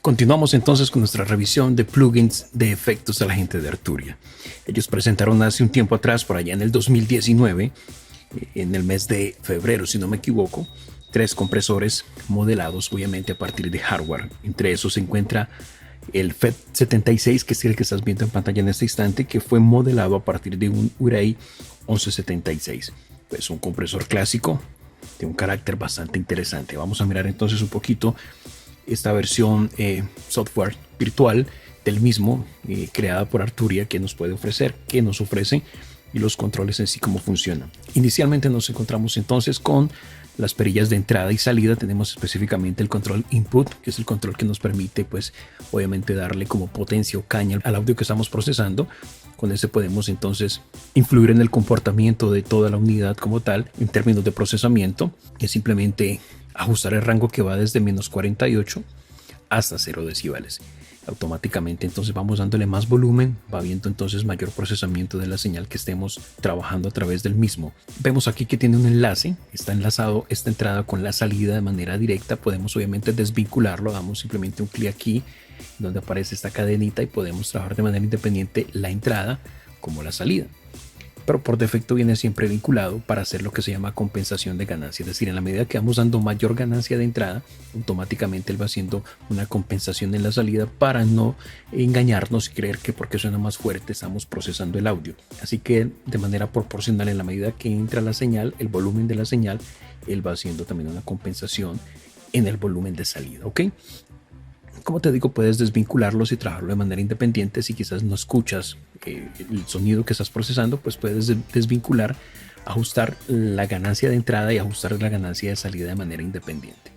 Continuamos entonces con nuestra revisión de plugins de efectos de la gente de Arturia. Ellos presentaron hace un tiempo atrás, por allá en el 2019, en el mes de febrero, si no me equivoco, 3 compresores modelados, obviamente a partir de hardware. Entre esos se encuentra el FET76, que es el que estás viendo en pantalla en este instante, que fue modelado a partir de un Urei 1176. Pues un compresor clásico de un carácter bastante interesante. Vamos a mirar entonces un poquito esta versión software virtual del mismo, creada por Arturia, que nos puede ofrecer, que nos ofrece, y los controles en sí, cómo funcionan. Inicialmente nos encontramos entonces con las perillas de entrada y salida. Tenemos específicamente el control input, que es el control que nos permite, pues, obviamente darle como potencia o caña al audio que estamos procesando. Con ese podemos entonces influir en el comportamiento de toda la unidad como tal en términos de procesamiento, que es simplemente ajustar el rango que va desde menos 48 hasta 0 decibeles. Automáticamente entonces vamos dándole más volumen, va habiendo entonces mayor procesamiento de la señal que estemos trabajando a través del mismo. Vemos aquí que tiene un enlace, está enlazado esta entrada con la salida de manera directa. Podemos obviamente desvincularlo, damos simplemente un clic aquí donde aparece esta cadenita y podemos trabajar de manera independiente la entrada como la salida. Pero por defecto viene siempre vinculado para hacer lo que se llama compensación de ganancia. Es decir, en la medida que vamos dando mayor ganancia de entrada, automáticamente él va haciendo una compensación en la salida para no engañarnos y creer que porque suena más fuerte estamos procesando el audio. Así que de manera proporcional, en la medida que entra la señal, el volumen de la señal, él va haciendo también una compensación en el volumen de salida, ¿ok? Como te digo, puedes desvincularlos y trabajarlo de manera independiente. Si quizás no escuchas el sonido que estás procesando, pues puedes desvincular, ajustar la ganancia de entrada y ajustar la ganancia de salida de manera independiente.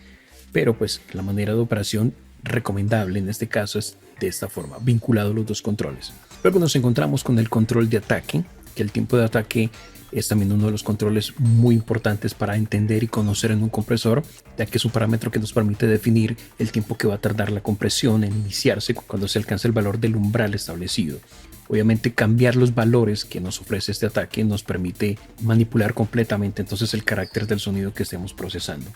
Pero pues la manera de operación recomendable en este caso es de esta forma, vinculado los dos controles. Luego nos encontramos con el control de ataque, que el tiempo de ataque es también uno de los controles muy importantes para entender y conocer en un compresor, ya que es un parámetro que nos permite definir el tiempo que va a tardar la compresión en iniciarse cuando se alcanza el valor del umbral establecido. Obviamente cambiar los valores que nos ofrece este ataque nos permite manipular completamente entonces el carácter del sonido que estemos procesando.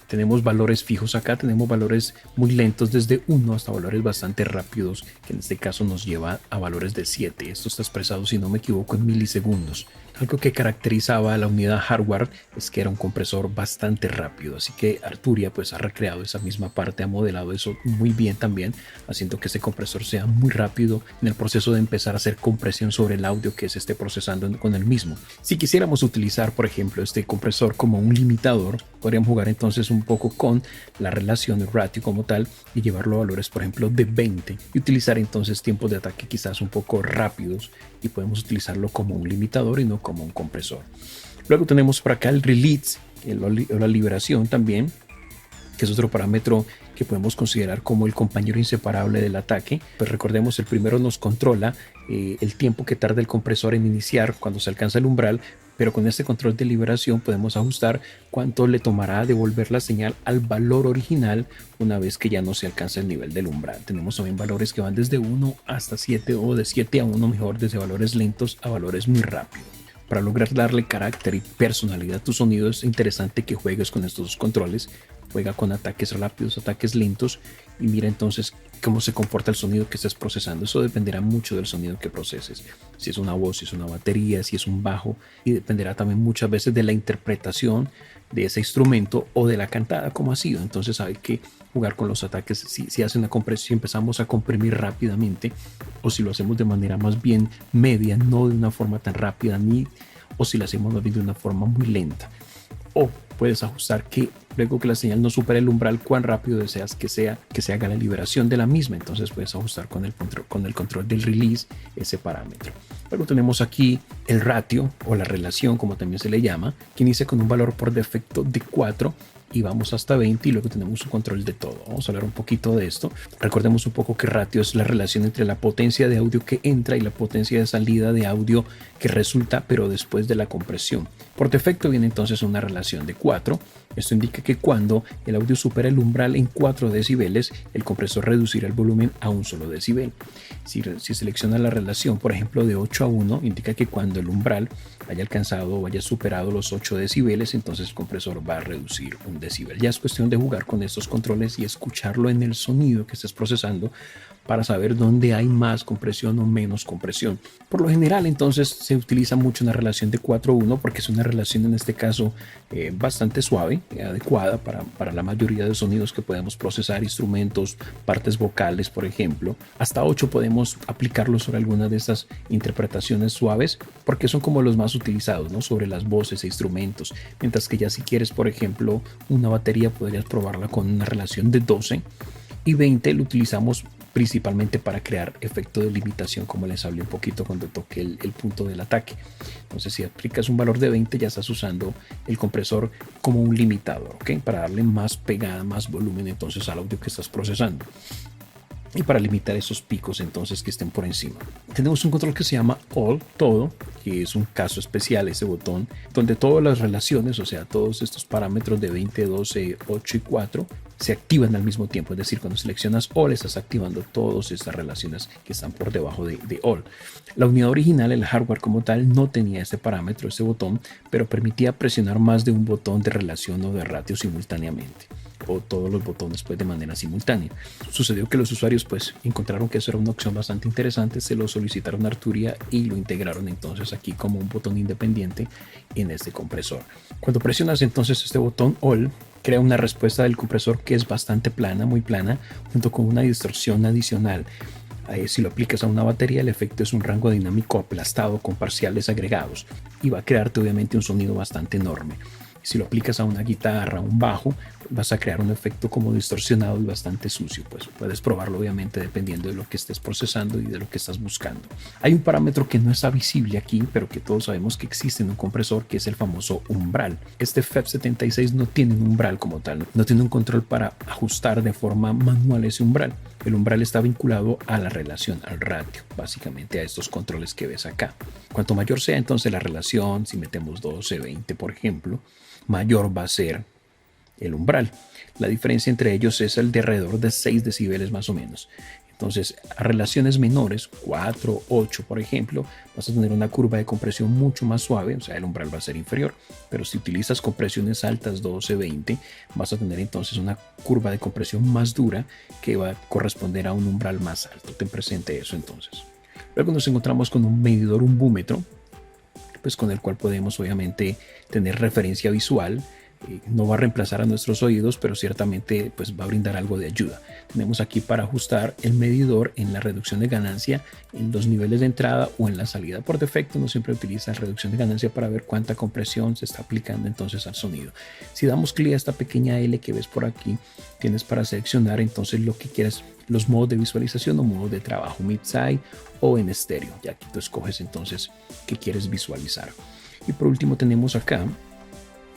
Tenemos valores fijos acá, tenemos valores muy lentos desde 1 hasta valores bastante rápidos, que en este caso nos lleva a valores de 7. Esto está expresado, si no me equivoco, en milisegundos. Algo que caracterizaba a la unidad hardware es que era un compresor bastante rápido, así que Arturia pues ha recreado esa misma parte, ha modelado eso muy bien también, haciendo que este compresor sea muy rápido en el proceso de empezar a hacer compresión sobre el audio que se esté procesando con el mismo. Si quisiéramos utilizar, por ejemplo, este compresor como un limitador, podríamos jugar entonces un poco con la relación de ratio como tal y llevarlo a valores, por ejemplo, de 20 y utilizar entonces tiempos de ataque quizás un poco rápidos, y podemos utilizarlo como un limitador y no como un compresor. Luego tenemos por acá el release o la liberación también, que es otro parámetro que podemos considerar como el compañero inseparable del ataque. Pues recordemos, el primero nos controla el tiempo que tarda el compresor en iniciar cuando se alcanza el umbral, pero con este control de liberación podemos ajustar cuánto le tomará devolver la señal al valor original una vez que ya no se alcanza el nivel del umbral. Tenemos también valores que van desde 1 hasta 7 o de 7 a 1 mejor, desde valores lentos a valores muy rápidos. Para lograr darle carácter y personalidad a tu sonido es interesante que juegues con estos dos controles. Juega con ataques rápidos, ataques lentos y mira entonces cómo se comporta el sonido que estés procesando. Eso dependerá mucho del sonido que proceses. Si es una voz, si es una batería, si es un bajo, y dependerá también muchas veces de la interpretación de ese instrumento o de la cantada como ha sido. Entonces hay que jugar con los ataques. Si hace una compresión, si empezamos a comprimir rápidamente, o si lo hacemos de manera más bien media, no de una forma tan rápida, o si lo hacemos más bien de una forma muy lenta. O puedes ajustar que luego que la señal no supere el umbral, cuán rápido deseas que se haga la liberación de la misma. Entonces puedes ajustar con el control del release ese parámetro. Luego tenemos aquí el ratio o la relación, como también se le llama, que inicia con un valor por defecto de 4 y vamos hasta 20, y luego tenemos un control de todo. Vamos a hablar un poquito de esto. Recordemos un poco que ratio es la relación entre la potencia de audio que entra y la potencia de salida de audio que resulta, pero después de la compresión. Por defecto viene entonces una relación de 4, Esto indica que cuando el audio supera el umbral en 4 decibeles, el compresor reducirá el volumen a un solo decibel. Si selecciona la relación, por ejemplo, de 8 a 1, indica que cuando el umbral haya alcanzado o haya superado los 8 decibeles, entonces el compresor va a reducir un decibel. Ya es cuestión de jugar con estos controles y escucharlo en el sonido que estés procesando para saber dónde hay más compresión o menos compresión. Por lo general, entonces, se utiliza mucho una relación de 4:1 porque es una relación en este caso bastante suave, adecuada para la mayoría de sonidos que podemos procesar, instrumentos, partes vocales, por ejemplo. Hasta 8 podemos aplicarlo sobre alguna de estas interpretaciones suaves porque son como los más utilizados, ¿no? Sobre las voces e instrumentos. Mientras que ya si quieres, por ejemplo, una batería, podrías probarla con una relación de 12 y 20 lo utilizamos principalmente para crear efecto de limitación, como les hablé un poquito cuando toqué el punto del ataque. Entonces, si aplicas un valor de 20, ya estás usando el compresor como un limitador, ¿ok? Para darle más pegada, más volumen entonces al audio que estás procesando y para limitar esos picos entonces que estén por encima. Tenemos un control que se llama All, todo, que es un caso especial, ese botón donde todas las relaciones, o sea, todos estos parámetros de 20, 12, 8 y 4 se activan al mismo tiempo. Es decir, cuando seleccionas All estás activando todas estas relaciones que están por debajo de All. La unidad original, el hardware como tal, no tenía este parámetro, este botón, pero permitía presionar más de un botón de relación o de ratio simultáneamente, o todos los botones pues de manera simultánea. Sucedió que los usuarios pues encontraron que eso era una opción bastante interesante, se lo solicitaron a Arturia y lo integraron entonces aquí como un botón independiente en este compresor. Cuando presionas entonces este botón All, crea una respuesta del compresor que es bastante plana, muy plana, junto con una distorsión adicional. Si lo aplicas a una batería, el efecto es un rango dinámico aplastado con parciales agregados y va a crearte obviamente un sonido bastante enorme. Si lo aplicas a una guitarra, un bajo, vas a crear un efecto como distorsionado y bastante sucio. Pues puedes probarlo obviamente dependiendo de lo que estés procesando y de lo que estás buscando. Hay un parámetro que no está visible aquí, pero que todos sabemos que existe en un compresor, que es el famoso umbral. Este FET76 no tiene un umbral como tal, no tiene un control para ajustar de forma manual ese umbral. El umbral está vinculado a la relación, al ratio, básicamente a estos controles que ves acá. Cuanto mayor sea entonces la relación, si metemos 12, 20 por ejemplo, mayor va a ser el umbral. La diferencia entre ellos es el de alrededor de 6 decibeles más o menos. Entonces, a relaciones menores, 4, 8 por ejemplo, vas a tener una curva de compresión mucho más suave, o sea, el umbral va a ser inferior. Pero si utilizas compresiones altas, 12, 20, vas a tener entonces una curva de compresión más dura que va a corresponder a un umbral más alto. Ten presente eso entonces. Luego nos encontramos con un medidor, un búmetro, pues con el cual podemos obviamente tener referencia visual. No va a reemplazar a nuestros oídos, pero ciertamente pues va a brindar algo de ayuda. Tenemos aquí para ajustar el medidor en la reducción de ganancia en los niveles de entrada o en la salida. Por defecto no siempre utiliza reducción de ganancia para ver cuánta compresión se está aplicando entonces al sonido. Si damos clic a esta pequeña L que ves por aquí, tienes para seleccionar entonces lo que quieres, los modos de visualización o modos de trabajo, mid-side o en estéreo. Ya aquí tú escoges entonces qué quieres visualizar. Y por último tenemos acá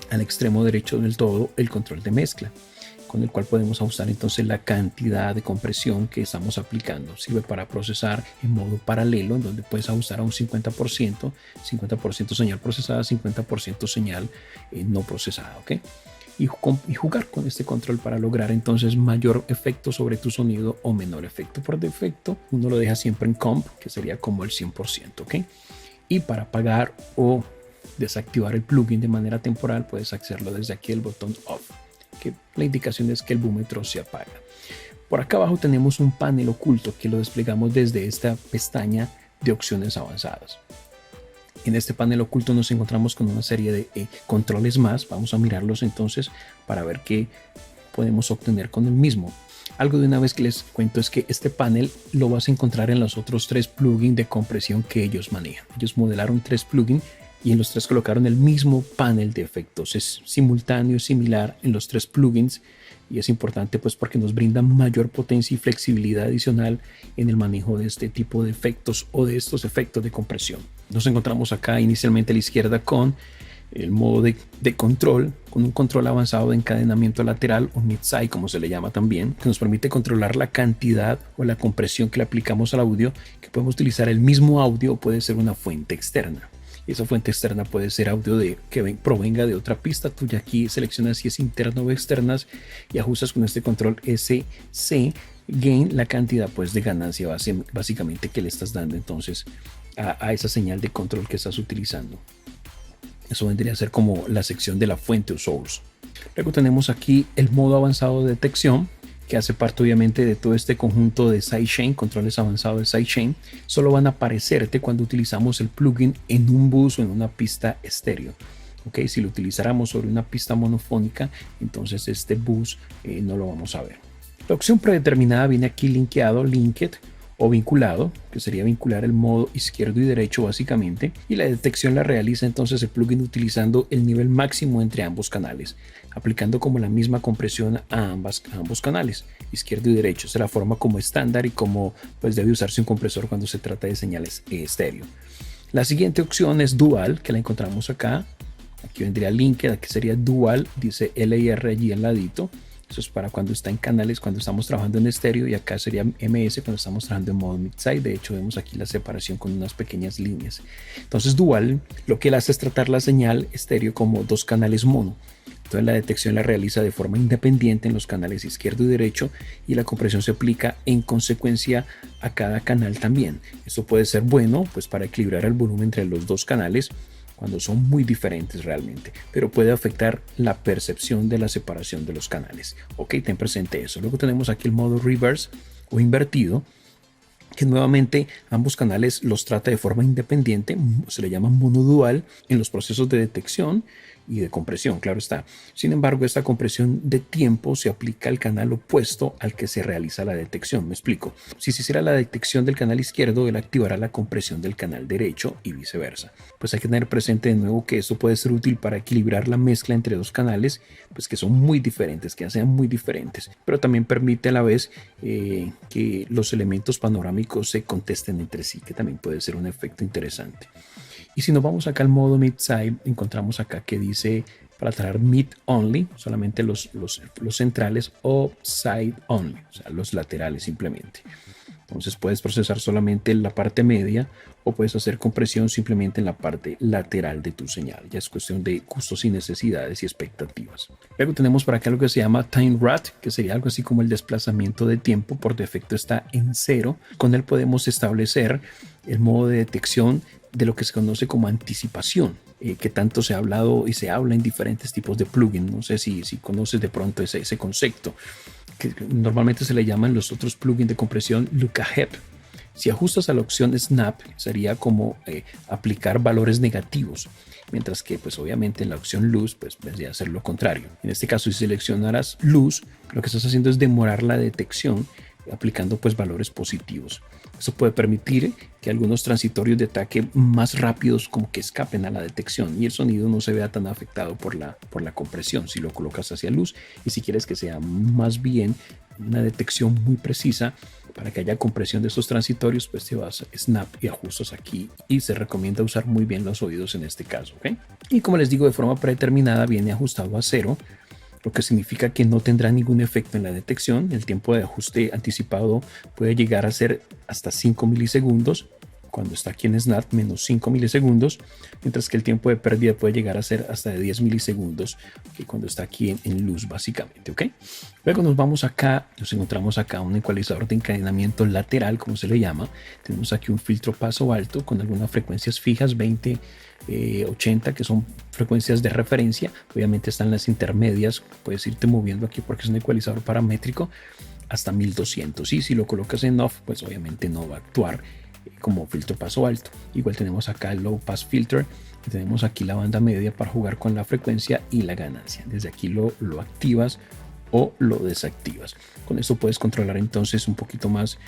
al extremo derecho del todo el control de mezcla, con el cual podemos ajustar entonces la cantidad de compresión que estamos aplicando. Sirve para procesar en modo paralelo, en donde puedes ajustar a un 50%, 50% señal procesada, 50% señal no procesada, ¿ok? Y jugar con este control para lograr entonces mayor efecto sobre tu sonido o menor efecto. Por defecto uno lo deja siempre en comp, que sería como el 100%, ¿ok? Y para apagar o desactivar el plugin de manera temporal puedes hacerlo desde aquí el botón off, que la indicación es que el búmetro se apaga. Por acá abajo tenemos un panel oculto que lo desplegamos desde esta pestaña de opciones avanzadas. En este panel oculto nos encontramos con una serie de controles más. Vamos a mirarlos entonces para ver qué podemos obtener con el mismo. Algo de una vez que les cuento es que este panel lo vas a encontrar en los otros 3 plugins de compresión que ellos manejan. Ellos modelaron 3 plugins y en los 3 colocaron el mismo panel de efectos. Es simultáneo, similar en los 3 plugins y es importante pues porque nos brinda mayor potencia y flexibilidad adicional en el manejo de este tipo de efectos o de estos efectos de compresión. Nos encontramos acá inicialmente a la izquierda con el modo de control, con un control avanzado de encadenamiento lateral o mid-side como se le llama también, que nos permite controlar la cantidad o la compresión que le aplicamos al audio, que podemos utilizar el mismo audio o puede ser una fuente externa. Esa fuente externa puede ser audio que provenga de otra pista. Tú ya aquí seleccionas si es interna o externas y ajustas con este control SC Gain la cantidad pues de ganancia básicamente que le estás dando entonces a esa señal de control que estás utilizando. Eso vendría a ser como la sección de la fuente o source. Luego tenemos aquí el modo avanzado de detección, que hace parte obviamente de todo este conjunto de sidechain, controles avanzados de sidechain. Solo van a aparecerte cuando utilizamos el plugin en un bus o en una pista estéreo. Okay, si lo utilizáramos sobre una pista monofónica, entonces este bus no lo vamos a ver. La opción predeterminada viene aquí linkeado, linked o vinculado, que sería vincular el modo izquierdo y derecho básicamente, y la detección la realiza entonces el plugin utilizando el nivel máximo entre ambos canales, aplicando como la misma compresión a ambos canales, izquierdo y derecho. Esa es la forma como estándar y como pues debe usarse un compresor cuando se trata de señales estéreo. La siguiente opción es dual, que la encontramos acá. Aquí vendría linked, que sería dual, dice LIR allí al ladito. Eso es para cuando está en canales, cuando estamos trabajando en estéreo, y acá sería MS cuando estamos trabajando en modo mid-side. De hecho, vemos aquí la separación con unas pequeñas líneas. Entonces, dual, lo que él hace es tratar la señal estéreo como dos canales mono. Entonces, la detección la realiza de forma independiente en los canales izquierdo y derecho, y la compresión se aplica en consecuencia a cada canal también. Esto puede ser bueno pues para equilibrar el volumen entre los dos canales, cuando son muy diferentes realmente, pero puede afectar la percepción de la separación de los canales. Ok, ten presente eso. Luego tenemos aquí el modo reverse o invertido, que nuevamente ambos canales los trata de forma independiente, se le llama monodual en los procesos de detección y de compresión, claro está. Sin embargo, esta compresión de tiempo se aplica al canal opuesto al que se realiza la detección. Me explico. Si se hiciera la detección del canal izquierdo, él activará la compresión del canal derecho y viceversa. Pues hay que tener presente de nuevo que esto puede ser útil para equilibrar la mezcla entre dos canales, pues que son muy diferentes, que sean muy diferentes, pero también permite a la vez que los elementos panorámicos se contesten entre sí, que también puede ser un efecto interesante. Y si nos vamos acá al modo mid-side, encontramos acá que dice para traer mid only, solamente los centrales, o side only, o sea, los laterales simplemente. Entonces puedes procesar solamente la parte media o puedes hacer compresión simplemente en la parte lateral de tu señal. Ya es cuestión de gustos y necesidades y expectativas. Luego tenemos por acá lo que se llama time rat, que sería algo así como el desplazamiento de tiempo. Por defecto está en 0. Con él podemos establecer el modo de detección de lo que se conoce como anticipación, que tanto se ha hablado y se habla en diferentes tipos de plugins. No sé si conoces de pronto ese concepto, que normalmente se le llaman los otros plugins de compresión look ahead. Si ajustas a la opción snap, sería como aplicar valores negativos, mientras que pues obviamente en la opción lose pues vendría a ser lo contrario. En este caso, si seleccionaras lose, lo que estás haciendo es demorar la detección aplicando pues valores positivos. Eso puede permitir que algunos transitorios de ataque más rápidos como que escapen a la detección y el sonido no se vea tan afectado por la compresión si lo colocas hacia luz. Y si quieres que sea más bien una detección muy precisa para que haya compresión de estos transitorios, pues te vas a snap y ajustas aquí, y se recomienda usar muy bien los oídos en este caso, ¿okay? Y como les digo, de forma predeterminada viene ajustado a 0, lo que significa que no tendrá ningún efecto en la detección. El tiempo de ajuste anticipado puede llegar a ser hasta 5 milisegundos, cuando está aquí en Snap, menos 5 milisegundos, mientras que el tiempo de pérdida puede llegar a ser hasta de 10 milisegundos, que cuando está aquí en luz básicamente, ¿ok? Luego nos encontramos acá un ecualizador de encadenamiento lateral, como se le llama. Tenemos aquí un filtro paso alto con algunas frecuencias fijas, 20, 80, que son frecuencias de referencia. Obviamente están las intermedias, puedes irte moviendo aquí porque es un ecualizador paramétrico, hasta 1200. Y si lo colocas en off, pues obviamente no va a actuar como filtro paso alto. Igual tenemos acá el low pass filter y tenemos aquí la banda media para jugar con la frecuencia y la ganancia. Desde aquí lo activas o lo desactivas. Con esto puedes controlar entonces un poquito más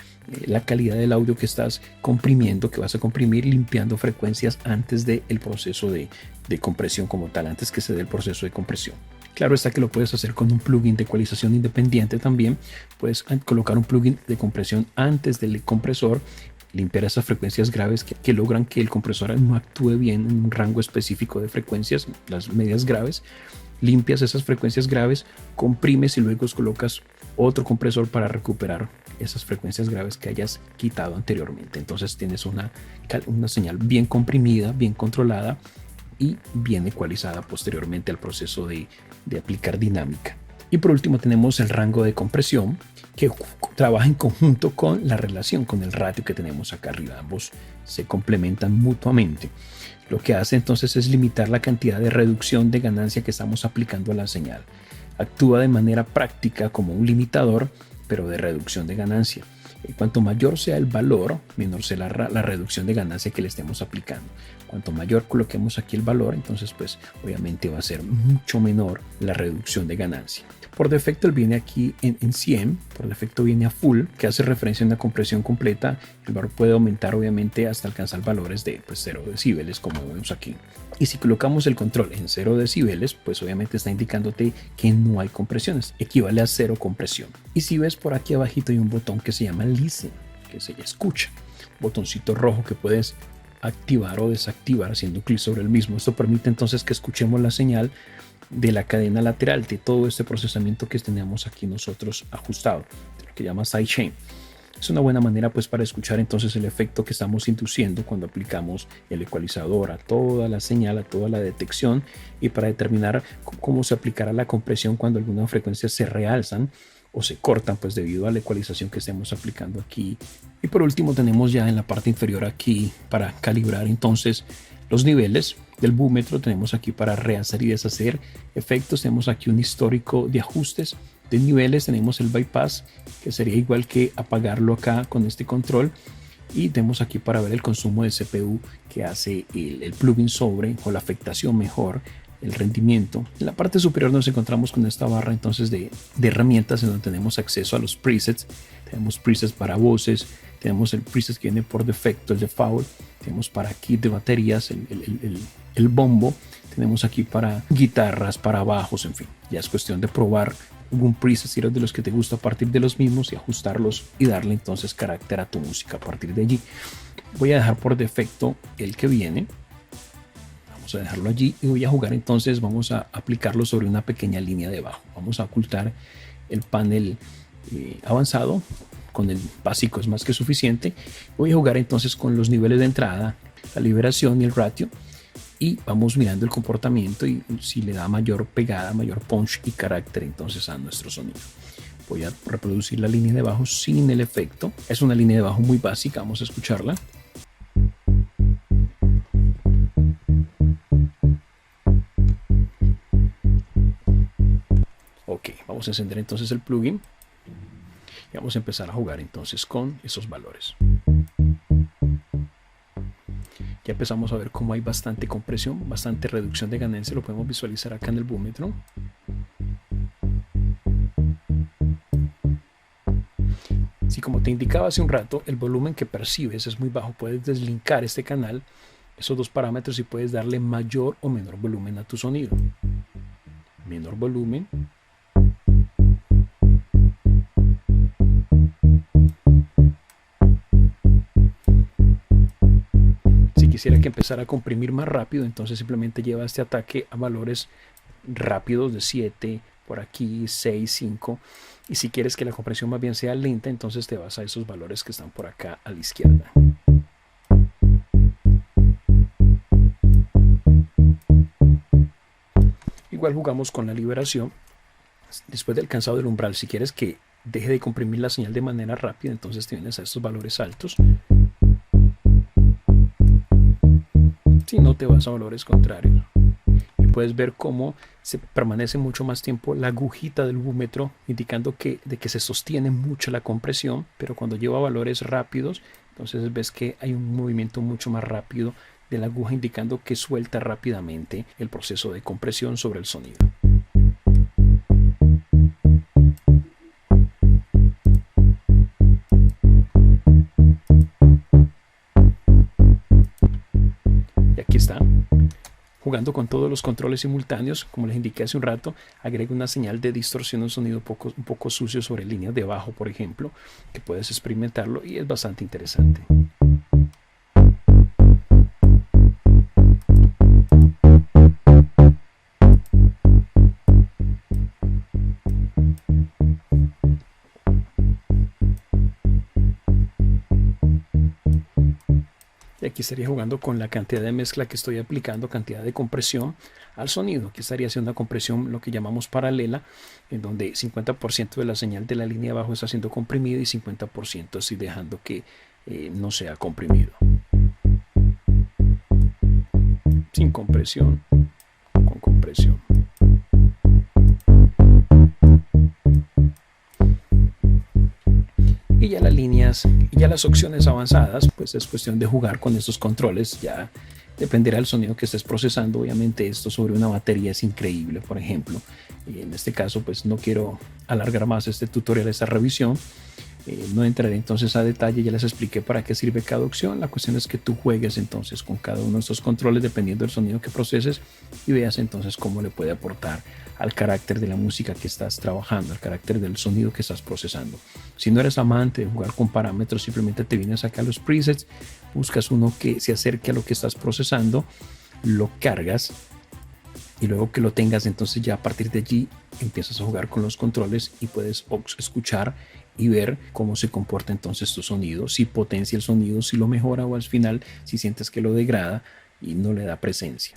la calidad del audio que estás comprimiendo, que vas a comprimir, limpiando frecuencias antes del proceso de compresión como tal, antes que se dé el proceso de compresión. Claro está que lo puedes hacer con un plugin de ecualización independiente también. Puedes colocar un plugin de compresión antes del compresor, limpiar esas frecuencias graves que logran que el compresor no actúe bien en un rango específico de frecuencias, las medias graves. limpias esas frecuencias graves, comprimes y luego colocas otro compresor para recuperar esas frecuencias graves que hayas quitado anteriormente. Entonces tienes una señal bien comprimida, bien controlada y bien ecualizada posteriormente al proceso de aplicar dinámica. Y por último tenemos el rango de compresión, que trabaja en conjunto con la relación, con el ratio que tenemos acá arriba. Ambos se complementan mutuamente. Lo que hace entonces es limitar la cantidad de reducción de ganancia que estamos aplicando a la señal. Actúa de manera práctica como un limitador, pero de reducción de ganancia. Cuanto mayor sea el valor, menor será la reducción de ganancia que le estemos aplicando. Cuanto mayor coloquemos aquí el valor, entonces pues obviamente va a ser mucho menor la reducción de ganancia. Por defecto él viene aquí en 100, por defecto viene a full, que hace referencia a una compresión completa. El valor puede aumentar obviamente hasta alcanzar valores de 0 decibeles como vemos aquí. Y si colocamos el control en 0 decibeles, pues obviamente está indicándote que no hay compresiones, equivale a 0 compresión. Y si ves por aquí abajito hay un botón que se llama Listen, que se escucha, botoncito rojo que puedes activar o desactivar haciendo clic sobre el mismo. Esto permite entonces que escuchemos la señal de la cadena lateral de todo este procesamiento que tenemos aquí nosotros ajustado, lo que llama sidechain. Es una buena manera pues para escuchar entonces el efecto que estamos induciendo cuando aplicamos el ecualizador a toda la señal, a toda la detección, y para determinar cómo se aplicará la compresión cuando algunas frecuencias se realzan o se cortan pues debido a la ecualización que estemos aplicando aquí. Y por último tenemos ya en la parte inferior aquí para calibrar entonces los niveles del búmetro. Tenemos aquí para rehacer y deshacer efectos. Tenemos aquí un histórico de ajustes de niveles. Tenemos el bypass, que sería igual que apagarlo acá con este control. Y tenemos aquí para ver el consumo de CPU que hace el plugin sobre, o la afectación mejor, el rendimiento. En la parte superior nos encontramos con esta barra entonces de herramientas en donde tenemos acceso a los presets. Tenemos presets para voces, tenemos el preset que viene por defecto, el default, tenemos para kit de baterías, el bombo, tenemos aquí para guitarras, para bajos, en fin. Ya es cuestión de probar algún preset si eres de los que te gusta a partir de los mismos y ajustarlos y darle entonces carácter a tu música a partir de allí. Voy a dejar por defecto el que viene. Vamos a dejarlo allí y voy a jugar entonces, vamos a aplicarlo sobre una pequeña línea de bajo. Vamos a ocultar el panel avanzado, con el básico es más que suficiente. Voy a jugar entonces con los niveles de entrada, la liberación y el ratio, y vamos mirando el comportamiento y si le da mayor pegada, mayor punch y carácter entonces a nuestro sonido. Voy a reproducir la línea de bajo sin el efecto. Es una línea de bajo muy básica, vamos a escucharla. Ok, vamos a encender entonces el plugin y vamos a empezar a jugar entonces con esos valores. Ya empezamos a ver cómo hay bastante compresión, bastante reducción de ganancia. Lo podemos visualizar acá en el búmetro. Si, como te indicaba hace un rato, el volumen que percibes es muy bajo, puedes deslinkar este canal, esos dos parámetros, y puedes darle mayor o menor volumen a tu sonido. Menor volumen. Si quisiera que empezara a comprimir más rápido, entonces simplemente lleva este ataque a valores rápidos de 7, por aquí 6, 5. Y si quieres que la compresión más bien sea lenta, entonces te vas a esos valores que están por acá a la izquierda. Igual jugamos con la liberación. Después de alcanzado el umbral, si quieres que deje de comprimir la señal de manera rápida, entonces te vienes a estos valores altos. Si no, te vas a valores contrarios. Y puedes ver cómo se permanece mucho más tiempo la agujita del búmetro, indicando de que se sostiene mucho la compresión, pero cuando lleva valores rápidos, entonces ves que hay un movimiento mucho más rápido de la aguja, indicando que suelta rápidamente el proceso de compresión sobre el sonido. Y aquí está. Jugando con todos los controles simultáneos, como les indiqué hace un rato, agrega una señal de distorsión, un sonido un poco sucio sobre líneas de bajo, por ejemplo, que puedes experimentarlo y es bastante interesante. Aquí estaría jugando con la cantidad de mezcla que estoy aplicando, cantidad de compresión al sonido. Aquí estaría haciendo una compresión, lo que llamamos paralela, en donde 50% de la señal de la línea de abajo está siendo comprimida y 50% estoy dejando que no sea comprimido. Sin compresión, con compresión. Y ya las líneas, y ya las opciones avanzadas, pues es cuestión de jugar con estos controles. Ya dependerá del sonido que estés procesando. Obviamente esto sobre una batería es increíble, por ejemplo. Y en este caso, pues no quiero alargar más este tutorial, esta revisión. No entraré entonces a detalle, ya les expliqué para qué sirve cada opción. La cuestión es que tú juegues entonces con cada uno de estos controles dependiendo del sonido que proceses y veas entonces cómo le puede aportar al carácter de la música que estás trabajando, al carácter del sonido que estás procesando. Si no eres amante de jugar con parámetros, simplemente te vienes acá a los presets, buscas uno que se acerque a lo que estás procesando, lo cargas y luego que lo tengas, entonces ya a partir de allí empiezas a jugar con los controles y puedes escuchar y ver cómo se comporta entonces tu sonido, si potencia el sonido, si lo mejora o al final si sientes que lo degrada y no le da presencia.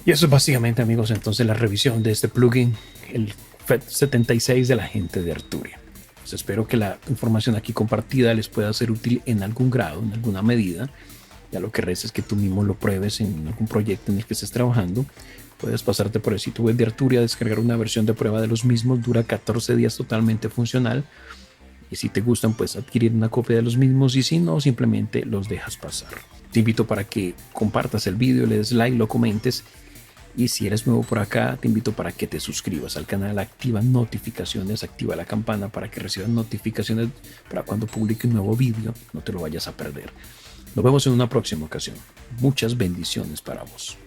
Y eso es básicamente, amigos, entonces la revisión de este plugin, el FET76 de la gente de Arturia. Pues espero que la información aquí compartida les pueda ser útil en algún grado, en alguna medida. Ya lo que resta es que tú mismo lo pruebes en algún proyecto en el que estés trabajando. Puedes pasarte por el sitio web de Arturia, descargar una versión de prueba de los mismos, dura 14 días totalmente funcional. Y si te gustan, puedes adquirir una copia de los mismos y si no, simplemente los dejas pasar. Te invito para que compartas el vídeo, le des like, lo comentes. Y si eres nuevo por acá, te invito para que te suscribas al canal, activa notificaciones, activa la campana para que recibas notificaciones para cuando publique un nuevo vídeo, no te lo vayas a perder. Nos vemos en una próxima ocasión. Muchas bendiciones para vos.